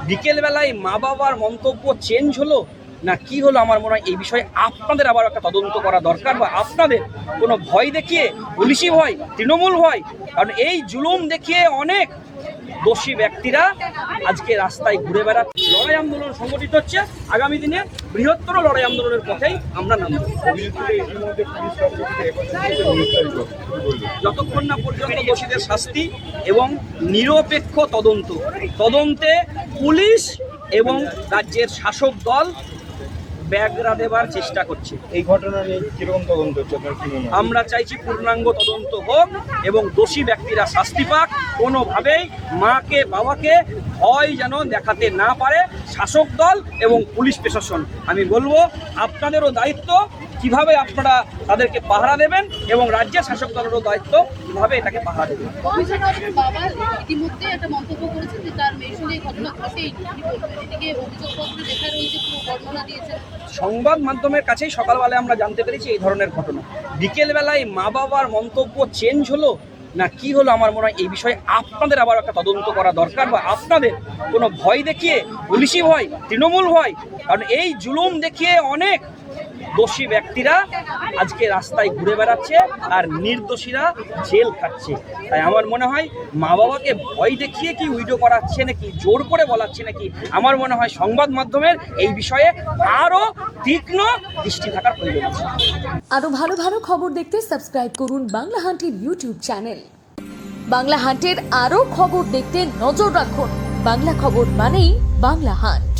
বিকেলবেলায় মা বাবার মন্তব্য চেঞ্জ হলো না কি হলো? আমার মনে হয় এই বিষয়ে আপনাদের আবার একটা তদন্ত করা দরকার, বা আপনাদের কোনো ভয় দেখিয়ে, পুলিশি ভয়, তৃণমূল ভয়, কারণ এই জুলুম দেখিয়ে অনেক দোষী ব্যক্তিরা আজকে রাস্তায় ঘুরে বেড়াচ্ছে। লড়াই আন্দোলন সংগঠিত হচ্ছে, আগামী দিনে বৃহত্তর লড়াই আন্দোলনের পথেই আমরা নামব। যতক্ষণ না পর্যন্ত দোষীদের শাস্তি এবং নিরপেক্ষ তদন্তে পুলিশ এবং রাজ্যের শাসক দল ব্যাগরা দেবার চেষ্টা করছে। এই ঘটনা নিয়ে কিরকম তদন্ত হচ্ছে আপনার কি মনে হয়? আমরা চাইছি পূর্ণাঙ্গ তদন্ত হোক এবং দোষী ব্যক্তিরা শাস্তি পাক। কোনোভাবেই মাকে বাবাকে ভয় যেন দেখাতে না পারে শাসক দল এবং পুলিশ প্রশাসন। আমি বলবো আপনাদেরও দায়িত্ব কিভাবে আপনারা তাদেরকে পাহারা দেবেন, এবং রাজ্যের শাসক দলেরও দায়িত্ব কিভাবে এটাকে পাহারা দেবেন। বাবা ইতিমধ্যে একটা মন্তব্য করেছেন যে তার মেয়ের সঙ্গে এই ঘটনা ঘটেই, এদিকে অভিযোগপত্র লেখা রয়েছে, পুরো বর্ণনা দিয়েছেন। সংবাদ মাধ্যমের কাছেই সকালবেলায় আমরা জানতে পেরেছি এই ধরনের ঘটনা। বিকেলবেলায় মা বাবার মন্তব্য চেঞ্জ হলো না কি হলো? আমার মনে হয় এই বিষয়ে আপনাদের আবার একটা তদন্ত করা দরকার, বা আপনাদের কোনো ভয় দেখিয়ে, পুলিশি ভয়, তৃণমূল ভয়, কারণ এই জুলুম দেখিয়ে অনেক দোষী ব্যক্তিরা আজকে রাস্তায় ঘুরে বেড়াচ্ছে আর নির্দোষীরা জেল খাচ্ছে। তাই আমার মনে হয় মা বাবাকে ভয় দেখিয়ে কি উইডো করাচ্ছে নাকি, জোর করে বলাচ্ছে নাকি, আমার মনে হয় সংবাদ মাধ্যমের এই বিষয়ে আরও তীক্ষ্ণ দৃষ্টি থাকার প্রয়োজন আছে। আরো ভালো ভালো খবর দেখতে সাবস্ক্রাইব করুন বাংলা হান্টের ইউটিউব চ্যানেল। বাংলা হান্টের আরো খবর দেখতে নজর রাখুন। বাংলা খবর মানেই বাংলা হান্ট।